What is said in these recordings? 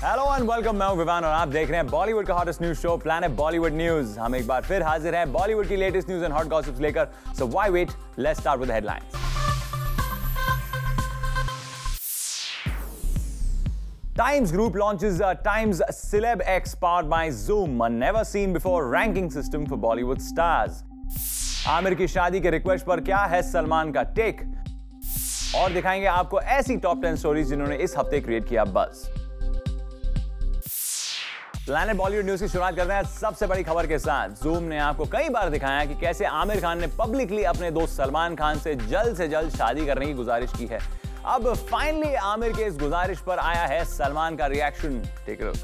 Hello and welcome, मैं हूं विवान और आप देख रहे हैं बॉलीवुड का hottest news show planet Bollywood news. हम एक बार फिर हाजिर हैं बॉलीवुड की latest news and hot gossips लेकर। So why wait, let's start with the headlines. Times Group launches Times Celeb X powered by Zoom, a never seen before ranking system for Bollywood stars. Aamir की शादी के request पर क्या है सलमान का take, और दिखाएंगे आपको ऐसी टॉप 10 स्टोरीज जिन्होंने इस हफ्ते क्रिएट किया बज़। प्लैनेट बॉलीवुड न्यूज की शुरुआत करते हैं सबसे बड़ी खबर के साथ। जूम ने आपको कई बार दिखाया कि कैसे आमिर खान ने पब्लिकली अपने दोस्त सलमान खान से जल्द शादी करने की गुजारिश की है। अब फाइनली आमिर के इस गुजारिश पर आया है सलमान का reaction. Take a look.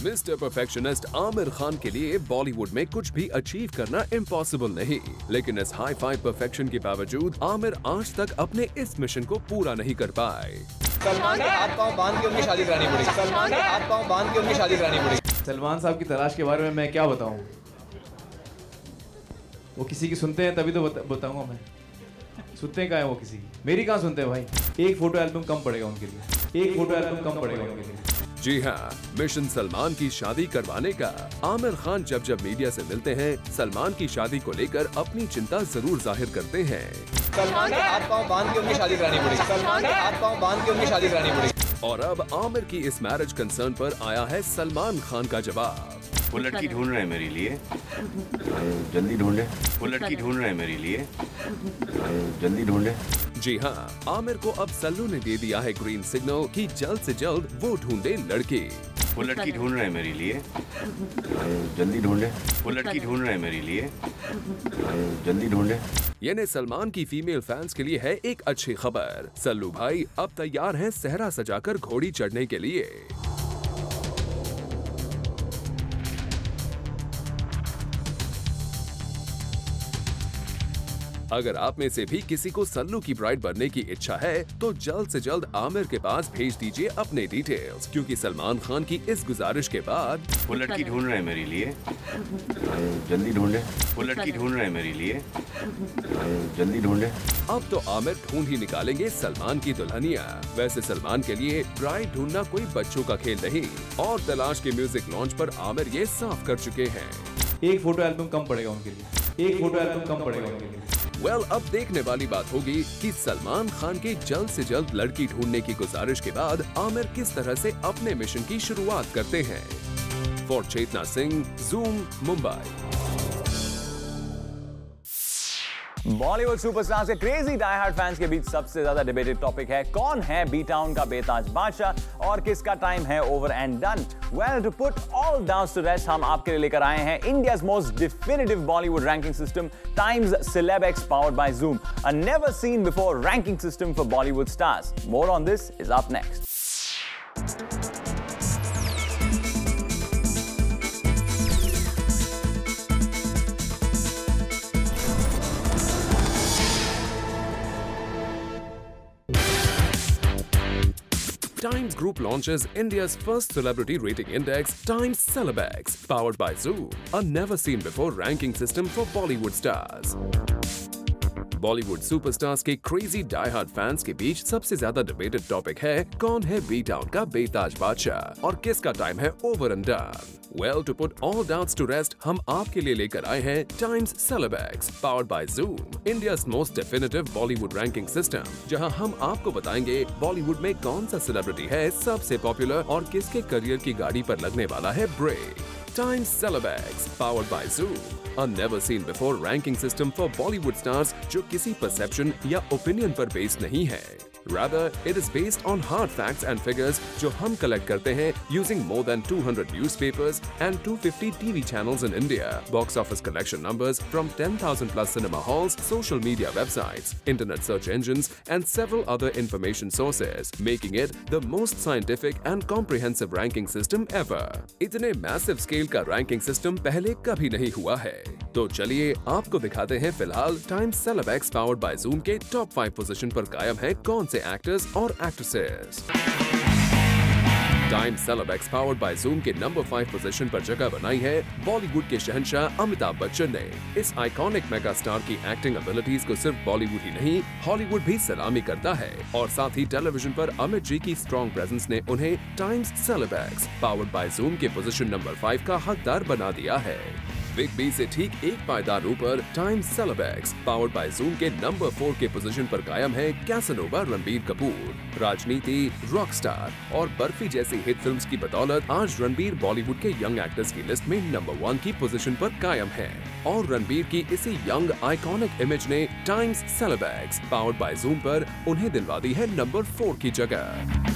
Mister perfectionist Aamir Khan के लिए बॉलीवुड में कुछ भी अचीव करना इम्पॉसिबल नहीं, लेकिन इस हाई फाई परफेक्शन के बावजूद आमिर आज तक अपने इस मिशन को पूरा नहीं कर पाए। सलमान के हाथ पांव बांध के उनकी शादी करानी पड़ेगी। सलमान के हाथ पांव बांध के उनकी शादी करानी पड़ेगी। सलमान साहब की तलाश के बारे में मैं क्या बताऊं? वो किसी की सुनते हैं तभी तो बताऊंगा मैं। सुनते हैं क्या है वो किसी की? मेरी कहाँ सुनते हैं भाई? एक फोटो एल्बम कम पड़ेगा उनके लिए। एक फोटो एल्बम कम पड़ेगा उनके लिए। जी हाँ, मिशन सलमान की शादी करवाने का। आमिर खान जब मीडिया से मिलते हैं, सलमान की शादी को लेकर अपनी चिंता जरूर जाहिर करते हैं। सलमान के हाथ पांव बांध के उनकी शादी करानी पड़ेगी। सलमान के हाथ पांव बांध के उनकी शादी करानी पड़ेगी। और अब आमिर की इस मैरिज कंसर्न पर आया है सलमान खान का जवाब। वो लड़की ढूंढ रहे हैं मेरे लिए, जल्दी ढूंढे। वो लड़की ढूंढ रहे हैं मेरे लिए, जल्दी ढूंढे। जी हाँ, आमिर को अब सल्लू ने दे दिया है ग्रीन सिग्नल कि जल्द से जल्द वो ढूंढे लड़की। वो लड़की ढूंढ रहे हैं मेरे लिए, जल्दी ढूंढे। वो लड़की ढूंढ रहे हैं मेरे लिए, जल्दी ढूंढे। यानी सलमान की फीमेल फैंस के लिए है एक अच्छी खबर। सल्लू भाई अब तैयार हैं सेहरा सजाकर घोड़ी चढ़ने के लिए। अगर आप में से भी किसी को सल्लू की ब्राइड बनने की इच्छा है तो जल्द से जल्द आमिर के पास भेज दीजिए अपने डिटेल्स, क्योंकि सलमान खान की इस गुजारिश के बाद वो लड़की ढूंढ रहे हैं मेरे लिए, जल्दी ढूंढे। वो लड़की ढूंढ रहे हैं मेरे लिए, जल्दी ढूंढे। अब तो आमिर ढूंढ ही निकालेंगे सलमान की दुल्हनिया। वैसे सलमान के लिए ब्राइड ढूंढना कोई बच्चों का खेल नहीं, और तलाश के म्यूजिक लॉन्च पर आमिर ये साफ कर चुके हैं। एक फोटो एल्बम कम पड़ेगा उनके लिए। एक फोटो एल्बम कम पड़ेगा उनके लिए। अब देखने वाली बात होगी कि सलमान खान के जल्द से जल्द लड़की ढूंढने की गुजारिश के बाद आमिर किस तरह से अपने मिशन की शुरुआत करते हैं। For Chetna Singh, Zoom, Mumbai. Bollywood superstars के क्रेजी डाई हार्ड फैंस के बीच सबसे ज्यादा डिबेटेड टॉपिक है कौन है बी टाउन का बेताज बादशाह और किसका टाइम है over and done. Well, to put all doubts to rest, हम आपके लिए लेकर आए हैं India's most definitive Bollywood ranking system, Times Celebex powered by Zoom, a never seen before ranking system for Bollywood stars. More on this is up next. Times Group launches India's first celebrity rating index, Times Celeb X, powered by Zoom, a never-seen-before ranking system for Bollywood stars. Bollywood superstars के crazy die hard fans के बीच सबसे ज्यादा debated topic है कौन है B town का बेताज बादशाह और किसका टाइम है over and done. Well, to put all doubts to rest, हम आपके लिए लेकर आए हैं Times Celebex powered by Zoom, India's most definitive Bollywood ranking system, जहां हम आपको बताएंगे बॉलीवुड में कौन सा सेलिब्रिटी है सबसे पॉपुलर और किसके करियर की गाड़ी पर लगने वाला है break. Times Celeb X, powered by Zoom, a never-seen-before ranking system for Bollywood stars जो किसी perception या opinion पर based नहीं है। Rather, it is based on hard facts and figures जो हम collect करते हैं using more than 200 newspapers and 250 TV channels in India, box office collection numbers from 10,000 plus cinema halls, social media websites, internet search engines, and several other information sources, making it the most scientific and comprehensive ranking system ever. इतने massive scale का ranking system पहले कभी नहीं हुआ है। तो चलिए आपको दिखाते हैं फिलहाल Times Celeb X powered by Zoom के top 5 पोजीशन पर कायम है कौन से एक्टर्स और actresses. Time Celebex powered by Zoom के नंबर 5 पोजीशन पर जगह बनाई है बॉलीवुड के शहंशाह अमिताभ बच्चन ने। इस आइकॉनिक मेगा स्टार की एक्टिंग एबिलिटीज को सिर्फ बॉलीवुड ही नहीं, हॉलीवुड भी सलामी करता है और साथ ही टेलीविजन पर अमित जी की स्ट्रॉन्ग प्रेजेंस ने उन्हें Times Celebex powered by Zoom के पोजीशन नंबर 5 का हकदार बना दिया है। बिग बी से ठीक एक पायदान ऊपर times Celebex powered by Zoom के नंबर 4 के पोजीशन पर कायम है कैसनोवा रणबीर कपूर। राजनीति, रॉकस्टार और बर्फी जैसी हिट फिल्म्स की बदौलत आज रणबीर बॉलीवुड के यंग एक्टर्स की लिस्ट में नंबर 1 की पोजीशन पर कायम है और रणबीर की इसी यंग आइकॉनिक इमेज ने Times Celebex powered by Zoom पर उन्हें दिलवा दी है नंबर 4 की जगह।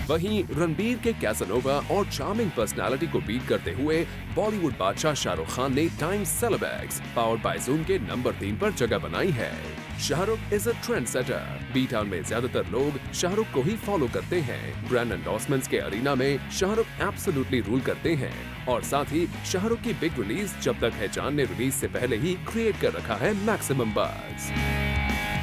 वहीं रणबीर के कैसनोवा और चार्मिंग पर्सनालिटी को बीट करते हुए बॉलीवुड बादशाह शाहरुख खान ने Times Celebex powered by Zoom के नंबर 3 पर जगह बनाई है। Shahrukh is a trend setter. B town में ज्यादातर लोग शाहरुख को ही फॉलो करते हैं। ब्रांड एंडोर्समेंट्स के अरीना में शाहरुख एब्सोल्युटली रूल करते हैं और साथ ही शाहरुख की बिग रिलीज जब तक है जान ने रिलीज से पहले ही क्रिएट कर रखा है मैक्सिमम बज़।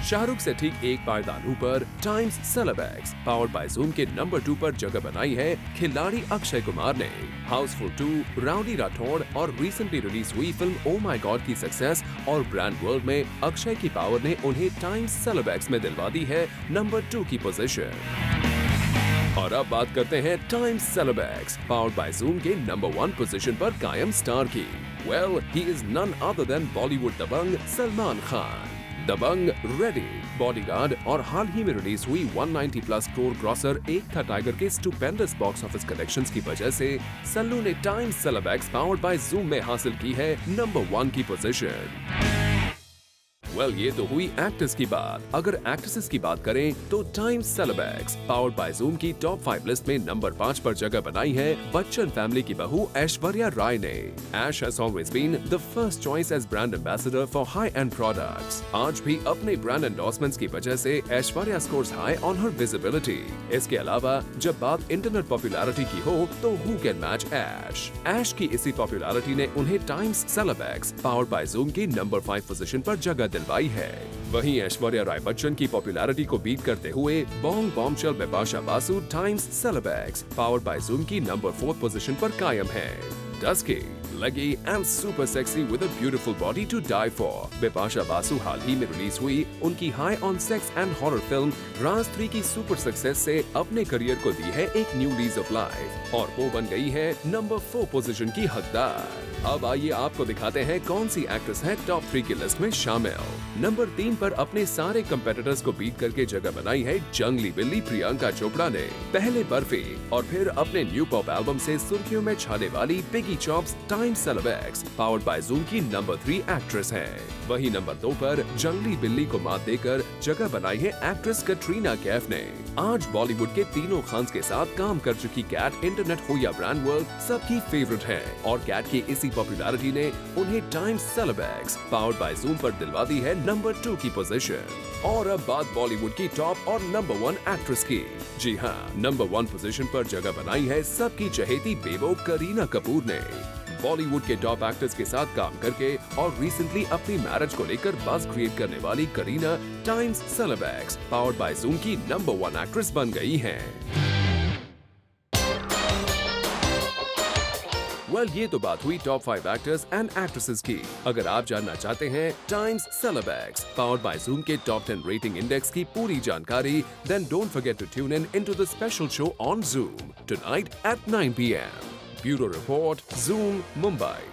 शाहरुख से ठीक एक पायदान ऊपर times Celebex powered by Zoom के नंबर 2 पर जगह बनाई है खिलाड़ी अक्षय कुमार ने। हाउसफुल 2, राउडी राठौड़ और रिसेंटली रिलीज हुई फिल्म ओ माय गॉड की सक्सेस और ब्रांड वर्ल्ड में अक्षय की पावर ने उन्हें टाइम्स सेलेबैक्स में दिलवा दी है नंबर 2 की पोजीशन। और अब बात करते हैं Times Celebex powered by Zoom के नंबर 1 पोजीशन पर कायम स्टार की। Well, he is none other than Bollywood Dabangg Salman Khan. Dabangg, Ready, Bodyguard और हाल ही में रिलीज हुई 190 प्लस करोड़ ग्रॉसर एक था टाइगर के स्टुपेंडस बॉक्स ऑफिस कलेक्शंस की वजह से सल्लू ने Times Celebex powered by Zoom में हासिल की है नंबर 1 की पोजीशन। वेल, ये तो हुई एक्टर्स की बात। अगर एक्ट्रेसेस की बात करें तो times Celebex powered by Zoom की टॉप 5 लिस्ट में नंबर 5 पर जगह बनाई है बच्चन फैमिली की बहू ऐश्वर्या राय ने। Aish has always been the first choice as brand ambassador for high end products. आज भी अपने ब्रांड एंडोर्समेंट्स की वजह से Aishwarya scores high on her visibility. इसके अलावा जब बात इंटरनेट पॉपुलैरिटी की हो तो who can match Aish. Aish की इसी पॉपुलैरिटी ने उन्हें Times Celebex powered by Zoom की नंबर 5 पोजीशन पर जगह दिलवाई है। वहीं ऐश्वर्या राय बच्चन की पॉपुलैरिटी को बीट करते हुए bong bombshell Bipasha Basu Times Celebex powered by Zoom की नंबर 4 पोजीशन पर कायम है। Dusky, leggy and super sexy with a beautiful body to die for। Bipasha Basu हाल ही में रिलीज हुई उनकी high on sex and horror film Raaz 3 की सुपर सक्सेस से अपने करियर को दी है एक न्यू लीज ऑफ लाइफ और वो बन गई है नंबर 4 पोजीशन की हकदार। अब आइए आपको दिखाते हैं कौन सी एक्ट्रेस है टॉप 3 की लिस्ट में शामिल। नंबर 3 पर अपने सारे कंपेटिटर्स को बीट करके जगह बनाई है जंगली बिल्ली प्रियंका चोपड़ा ने। पहले बर्फी और फिर अपने न्यू पॉप एल्बम से सुर्खियों में छाने वाली Piggy Chops Times Celebex powered by Zoom की नंबर 3 एक्ट्रेस हैं। वहीं नंबर 2 पर जंगली बिल्ली को मात देकर जगह बनाई है एक्ट्रेस कटरीना कैफ ने। आज बॉलीवुड के तीनों खान्स के साथ काम कर चुकी कैट इंटरनेट हो या ब्रांड वर्ल्ड सबकी फेवरेट है और कैट की इसी पॉपुलैरिटी ने उन्हें Times Celebex powered by Zoom पर दिलवा दी है नंबर 2 की पोजीशन। और अब बात बॉलीवुड की टॉप और नंबर 1 एक्ट्रेस की। जी हाँ, नंबर 1 पोजीशन पर जगह बनाई है सबकी चहेती बेबो करीना कपूर ने। बॉलीवुड के टॉप एक्टर्स के साथ काम करके और रिसेंटली अपनी मैरिज को लेकर बज़ क्रिएट करने वाली Kareena Times Celebex powered by Zoom की नंबर 1 एक्ट्रेस बन गई हैं। वेल, ये तो बात हुई टॉप 5 एक्टर्स एंड एक्ट्रेसेस की। अगर आप जानना चाहते हैं Times Celebex powered by Zoom के टॉप 10 रेटिंग इंडेक्स की पूरी जानकारी, then don't forget to tune in into the special show on Zoom tonight at 9 PM। Bureau Report, Zoom, Mumbai।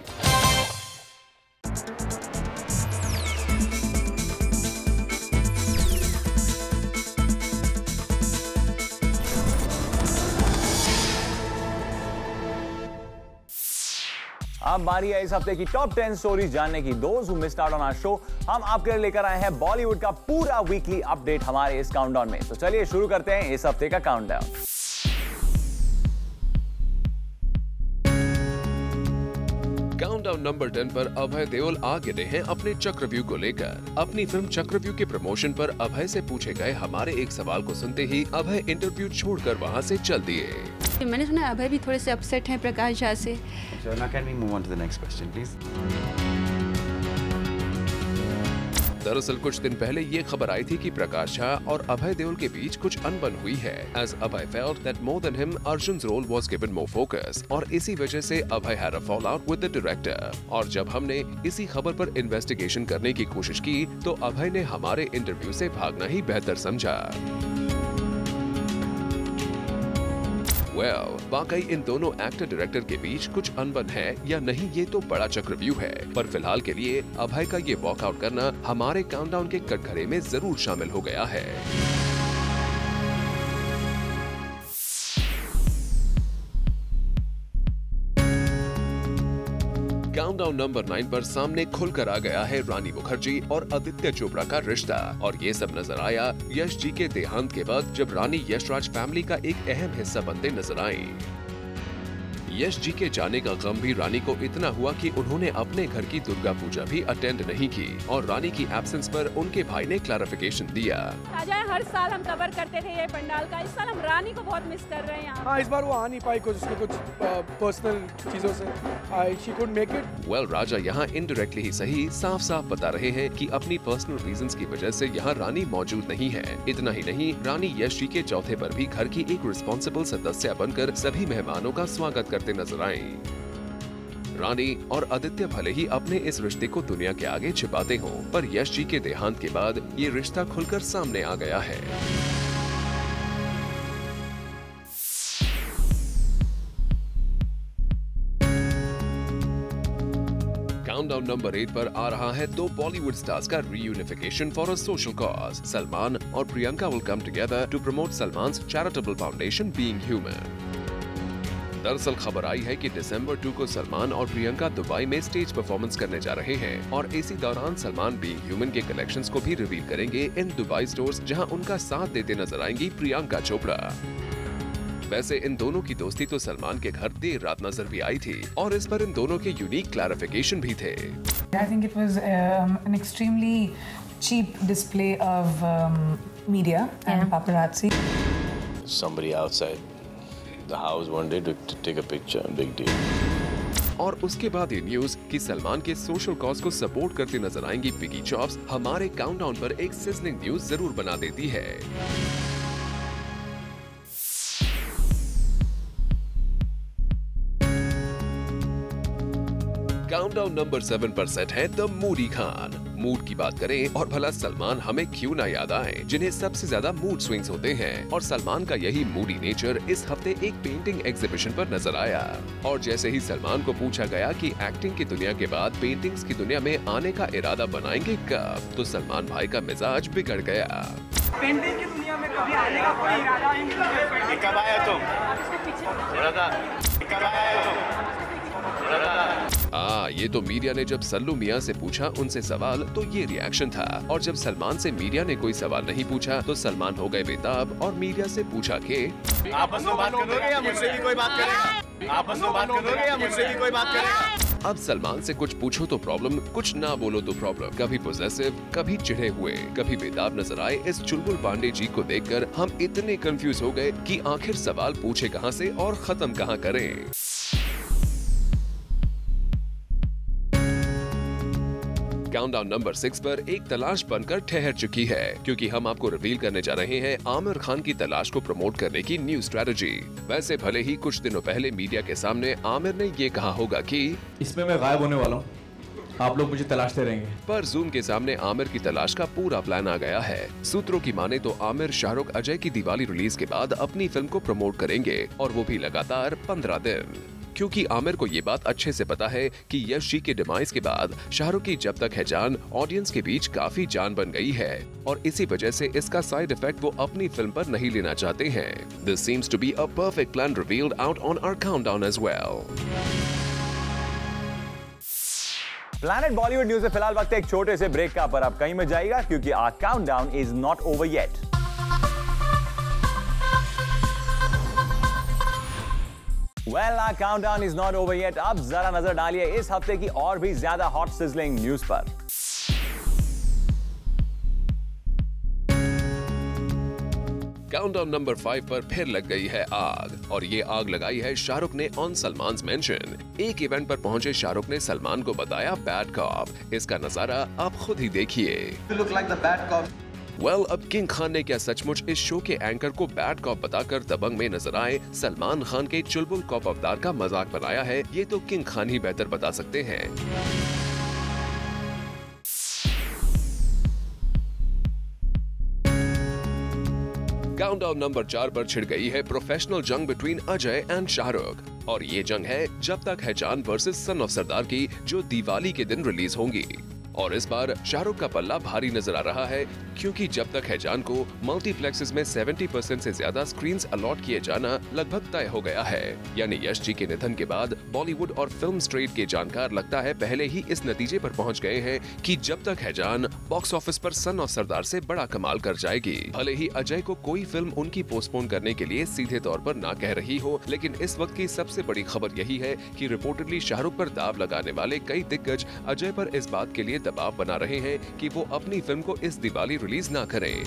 अब बारी है इस हफ्ते की टॉप 10 स्टोरीज जानने की। दोस्त who missed out on our show, हम आपके लिए लेकर आए हैं बॉलीवुड का पूरा वीकली अपडेट हमारे इस काउंटडाउन में। तो चलिए शुरू करते हैं इस हफ्ते का काउंटडाउन। काउंटडाउन नंबर 10 पर अभय देओल आ गिरे हैं अपने चक्रव्यूह को लेकर। अपनी फिल्म चक्रव्यूह के प्रमोशन पर अभय से पूछे गए हमारे एक सवाल को सुनते ही अभय इंटरव्यू छोड़कर वहां से चल दिए। मैंने सुना अभय भी थोड़े से अपसेट हैं प्रकाश झा से। So now can we move on to the next question, please? दरअसल कुछ दिन पहले ये खबर आई थी कि प्रकाश झा और अभय देओल के बीच कुछ अनबन हुई है, as Abhay felt that more than him, Arjun's role was given more focus, और इसी वजह से अभय had a fallout with the director। और जब हमने इसी खबर पर इन्वेस्टिगेशन करने की कोशिश की तो अभय ने हमारे इंटरव्यू से भागना ही बेहतर समझा। वाकई इन दोनों एक्टर डायरेक्टर के बीच कुछ अनबन है या नहीं, ये तो बड़ा चक्रव्यूह है, पर फिलहाल के लिए अभय का ये वॉकआउट करना हमारे काउंटडाउन के कटघरे में जरूर शामिल हो गया है। काउंटडाउन नंबर 9 पर सामने खुलकर आ गया है रानी मुखर्जी और आदित्य चोपड़ा का रिश्ता, और ये सब नजर आया यश जी के देहांत के बाद, जब रानी यशराज फैमिली का एक अहम हिस्सा बनते नजर आई। यश जी के जाने का गम भी रानी को इतना हुआ कि उन्होंने अपने घर की दुर्गा पूजा भी अटेंड नहीं की, और रानी की एब्सेंस पर उनके भाई ने क्लैरिफिकेशन दिया। हर साल हम कवर करते थे ये पंडाल का, इस साल हम रानी को बहुत मिस कर रहे हैं यहाँ। हाँ, इस बार वो आ नहीं पाई, कुछ पर्सनल चीजों से she couldn't make it। Well, राजा यहाँ इनडायरेक्टली ही सही साफ साफ बता रहे हैं कि अपनी पर्सनल रीजंस की वजह से यहाँ रानी मौजूद नहीं है। इतना ही नहीं, रानी यश जी के चौथे पर भी घर की एक रिस्पॉन्सिबल सदस्य बनकर सभी मेहमानों का स्वागत करते नजर आए। रानी और आदित्य भले ही अपने इस रिश्ते को दुनिया के आगे छिपाते हों, पर यश जी के देहांत के बाद ये रिश्ता खुलकर सामने आ गया है। काउंटडाउन नंबर 8 पर आ रहा है दो बॉलीवुड स्टार्स का reunification for a social cause. Salman और Priyanka will come together to promote Salman's charitable foundation being human. दरअसल खबर आई है कि दिसंबर 2 को सलमान और प्रियंका दुबई में स्टेज परफॉर्मेंस करने जा रहे हैं, और इसी दौरान सलमान बीइंग ह्यूमन के कलेक्शंस को भी रिवील करेंगे इन दुबई स्टोर्स, जहां उनका साथ देते नजर आएंगी प्रियंका चोपड़ा। वैसे इन दोनों की दोस्ती तो सलमान के घर देर रात नजर भी आई थी, और इस पर इन दोनों के यूनिक क्लैरिफिकेशन भी थे। I think it was an extremely cheap display of media and paparazzi. Somebody outside the house one day to take a picture, big deal। और उसके बाद ये न्यूज कि सलमान के सोशल कॉज को सपोर्ट करते नजर आएंगी पिगी चॉप्स हमारे काउंटडाउन पर एक सिजलिंग न्यूज जरूर बना देती है। काउंटडाउन नंबर 7 पर सेट है द मूडी खान। मूड की बात करें और भला सलमान हमें क्यों ना याद आए, जिन्हें सबसे ज्यादा मूड स्विंग्स होते हैं, और सलमान का यही मूडी नेचर इस हफ्ते एक पेंटिंग एग्जीबिशन पर नजर आया। और जैसे ही सलमान को पूछा गया कि एक्टिंग की दुनिया के बाद पेंटिंग्स की दुनिया में आने का इरादा बनाएंगे कब, तो सलमान भाई का मिजाज बिगड़ गया। पेंटिंग की दुनिया में कभी आने का कोई इरादा ही नहीं है। कब आया तुम? कब आया तुम? ये तो मीडिया ने जब सल्लू मियां से पूछा उनसे सवाल तो ये रिएक्शन था, और जब सलमान से मीडिया ने कोई सवाल नहीं पूछा तो सलमान हो गए बेताब और मीडिया से पूछा कि आपस में बात करोगे या मुझसे भी कोई बात करेगा? आपस में बात करोगे या मुझसे भी कोई बात करेगा? अब सलमान से कुछ पूछो तो प्रॉब्लम, कुछ ना बोलो तो प्रॉब्लम। कभी पॉजेसिव, कभी चिढ़े हुए, कभी बेताब नजर आए। इस चुलबुल पांडे जी को देखकर हम इतने कंफ्यूज हो गए कि आखिर सवाल पूछे कहां से और खत्म कहां करें। काउंटडाउन नंबर 6 पर एक तलाश बनकर ठहर चुकी है, क्योंकि हम आपको रिवील करने जा रहे हैं आमिर खान की तलाश को प्रमोट करने की न्यू स्ट्रेटजी। वैसे भले ही कुछ दिनों पहले मीडिया के सामने आमिर ने ये कहा होगा कि इसमें मैं गायब होने वाला हूँ, आप लोग मुझे तलाशते रहेंगे, पर जूम के सामने आमिर की तलाश का पूरा प्लान आ गया है। सूत्रों की माने तो आमिर शाहरुख अजय की दिवाली रिलीज के बाद अपनी फिल्म को प्रमोट करेंगे, और वो भी लगातार 15 दिन, क्योंकि आमिर को ये बात अच्छे से पता है कि यश जी के डिमाइस के बाद शाहरुख की जब तक है जान ऑडियंस के बीच काफी जान बन गई है, और इसी वजह से इसका साइड इफेक्ट वो अपनी फिल्म पर नहीं लेना चाहते हैं। This seems to be a perfect plan revealed out on our countdown as well. Planet Bollywood news से फिलहाल वक्त है एक छोटे से ब्रेक का, पर आप कहीं मत जाइएगा क्योंकि our countdown is not over yet. Well, our countdown is not over yet. अब जरा नजर डालिए इस हफ्ते की और भी ज्यादा हॉट सिजलिंग न्यूज पर। काउंटडाउन नंबर 5 पर फिर लग गई है आग, और ये आग लगाई है शाहरुख ने ऑन सलमान्स मेंशन। एक इवेंट पर पहुंचे शाहरुख ने सलमान को बताया बैड कॉप। इसका नजारा आप खुद ही देखिए। अब किंग खान ने क्या सचमुच इस शो के एंकर को बैड कॉप बताकर दबंग में नजर आए सलमान खान के चुलबुल कॉप अवतार का मजाक बनाया है? ये तो किंग खान ही बेहतर बता सकते हैं। काउंटडाउन नंबर 4 पर छिड़ गई है प्रोफेशनल जंग बिटवीन अजय एंड शाहरुख, और ये जंग है जब तक है जान वर्सेस सन ऑफ सरदार की, जो दिवाली के दिन रिलीज होंगी। और इस बार शाहरुख का पल्ला भारी नजर आ रहा है, क्योंकि जब तक है जान को मल्टीप्लेक्सेस में 70% से ज्यादा स्क्रीन्स अलॉट किए जाना लगभग तय हो गया है। यानी यश जी के निधन के बाद बॉलीवुड और फिल्म स्ट्रीट के जानकार लगता है पहले ही इस नतीजे पर पहुंच गए हैं कि जब तक है जान बॉक्स ऑफिस पर सन ऑफ सरदार से बड़ा कमाल कर जाएगी। भले ही अजय को कोई फिल्म उनकी पोस्टपोन करने के लिए सीधे तौर पर ना कह रही हो, लेकिन इस वक्त की सबसे बड़ी खबर यही है कि रिपोर्टेडली शाहरुख पर दाव लगाने वाले कई दिग्गज अजय पर इस बात के लिए दबाव बना रहे हैं कि वो अपनी फिल्म को इस दिवाली रिलीज ना करें।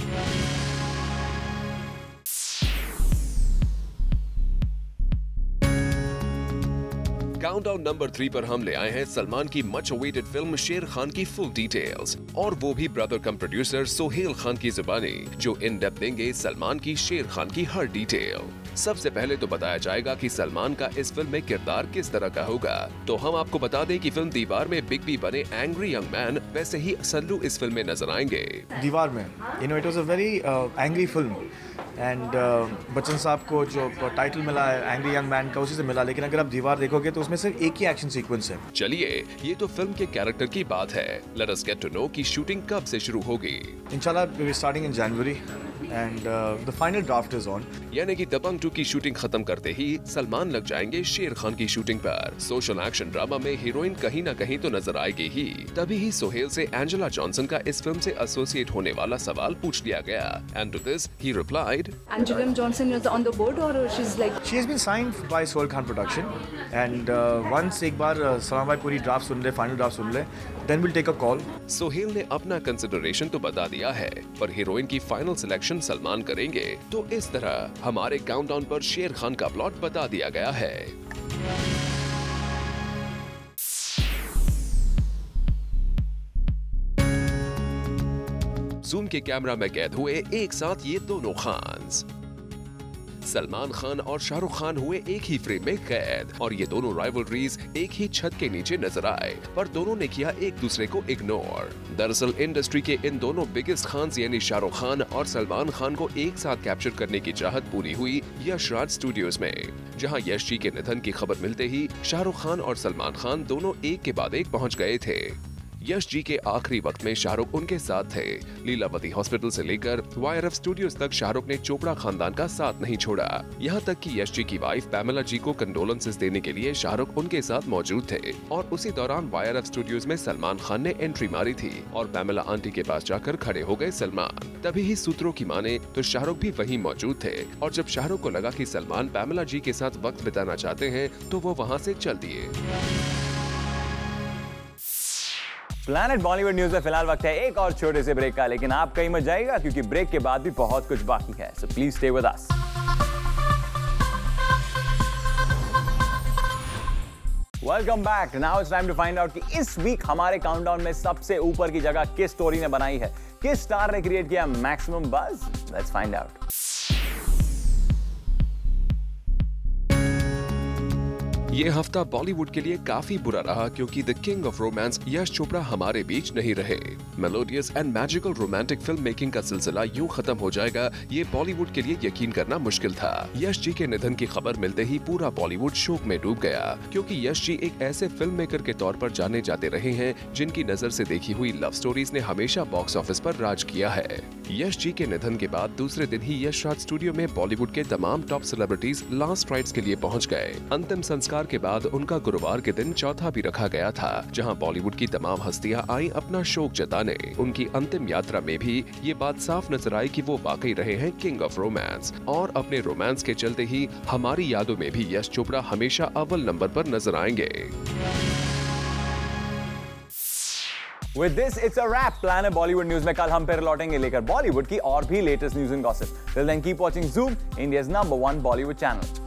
काउंटडाउन नंबर 3 पर हम ले आए हैं सलमान की मच अवेटेड फिल्म शेर खान की फुल डिटेल्स, और वो भी ब्रदर कम प्रोड्यूसर सोहेल खान की जुबानी, जो इन डेप्थ देंगे सलमान की शेर खान की हर डिटेल। सबसे पहले तो बताया जाएगा कि सलमान का इस फिल्म में किरदार किस तरह का होगा। तो हम आपको बता दें कि फिल्म दीवार में बिग बी बने एंग्री यंग मैन, वैसे ही सल्लू इस फिल्म में नजर आएंगे। दीवार में it was a very angry film, and Bachchan साहब को जो टाइटल मिला है एंग्री यंग मैन का, उसी से मिला। लेकिन अगर आप दीवार देखोगे तो उसमें सिर्फ एक ही एक्शन सीक्वेंस है। चलिए, ये तो फिल्म के कैरेक्टर की बात है। Let us get to know कि शूटिंग कब से शुरू होगी। इंशाल्लाह we are starting in January and the final draft is on. यानी कि दबंग 2 की शूटिंग खत्म करते ही सलमान लग जाएंगे शेर खान की शूटिंग पर। सोशल एक्शन ड्रामा में हीरोइन कहीं ना कहीं तो नजर आएगी ही। तभी ही सोहेल से एंजेला जॉनसन का इस फिल्म से एसोसिएट होने वाला सवाल पूछ लिया गया, and to this he replied, Angela Johnson is on the board or she's like? She has been signed by Sohail Khan Production, and once एक बार सलमान भाई पूरी ड्राफ्ट सुन ले, फाइनल ड्राफ्ट सुन ले, then we'll take a call. Sohail ने अपना consideration तो बता दिया है, पर हीरोइन की फाइनल सिलेक्शन सलमान करेंगे। तो इस तरह हमारे काउंटडाउन पर शेर खान का प्लॉट बता दिया गया है। जूम के कैमरा में कैद हुए एक साथ ये दोनों खान्स। सलमान खान और शाहरुख खान हुए एक ही फ्रेम में कैद, और ये दोनों राइवलरीज एक ही छत के नीचे नजर आए, पर दोनों ने किया एक दूसरे को इग्नोर। दरअसल इंडस्ट्री के इन दोनों बिगेस्ट खान्स यानी शाहरुख खान और सलमान खान को एक साथ कैप्चर करने की चाहत पूरी हुई यश राज स्टूडियोज में, जहां यश जी के निधन की खबर मिलते ही शाहरुख खान और सलमान खान दोनों एक के बाद एक पहुंच गए थे। यश जी के आखिरी वक्त में शाहरुख उनके साथ थे। लीलावती हॉस्पिटल से लेकर YRF स्टूडियोज तक शाहरुख ने चोपड़ा खानदान का साथ नहीं छोड़ा। यहाँ तक कि यश जी की वाइफ पैमेला जी को कंडोलेंसेस देने के लिए शाहरुख उनके साथ मौजूद थे, और उसी दौरान YRF स्टूडियोज में सलमान खान ने एंट्री मारी थी और पैमेला आंटी के पास जाकर खड़े हो गए सलमान। तभी ही सूत्रों की माने तो शाहरुख भी वहीं मौजूद थे, और जब शाहरुख को लगा कि सलमान पैमेला जी के साथ वक्त बिताना चाहते हैं तो वो वहाँ से चल दिए। प्लैनेट बॉलीवुड न्यूज में फिलहाल वक्त है एक और छोटे से ब्रेक का, लेकिन आप कहीं मत जाइएगा क्योंकि ब्रेक के बाद भी बहुत कुछ बाकी है। So please stay with us. Welcome back. Now it's time to find out कि इस वीक हमारे काउंटडाउन में सबसे ऊपर की जगह किस स्टोरी ने बनाई है, किस स्टार ने क्रिएट किया maximum buzz. Let's find out. ये हफ्ता बॉलीवुड के लिए काफी बुरा रहा, क्योंकि the king of romance Yash Chopra हमारे बीच नहीं रहे। Melodious and magical romantic film making का सिलसिला यूं खत्म हो जाएगा, ये बॉलीवुड के लिए यकीन करना मुश्किल था। यश जी के निधन की खबर मिलते ही पूरा बॉलीवुड शोक में डूब गया, क्योंकि यश जी एक ऐसे फिल्म मेकर के तौर पर जाने जाते रहे हैं जिनकी नजर से देखी हुई लव स्टोरीज ने हमेशा बॉक्स ऑफिस पर राज किया है। यश जी के निधन के बाद दूसरे दिन ही यश राज स्टूडियो में बॉलीवुड के तमाम टॉप सेलिब्रिटीज लास्ट राइट्स के लिए पहुंच गए। अंतिम संस्कार के बाद उनका गुरुवार के दिन चौथा भी रखा गया था, जहां बॉलीवुड की तमाम हस्तियां आई अपना शोक जताने। उनकी अंतिम यात्रा में भी ये बात साफ नजर आई कि वो वाकई रहे हैं किंग ऑफ रोमांस, और अपने रोमांस के चलते ही हमारी यादों में भी यश चोपड़ा हमेशा अव्वल नंबर पर नजर आएंगे। With this, it's a wrap. Planet Bollywood News में कल हम फिर लौटेंगे लेकर बॉलीवुड की और भी latest news and gossip. Till then, keep watching Zoom, India's #1 Bollywood channel.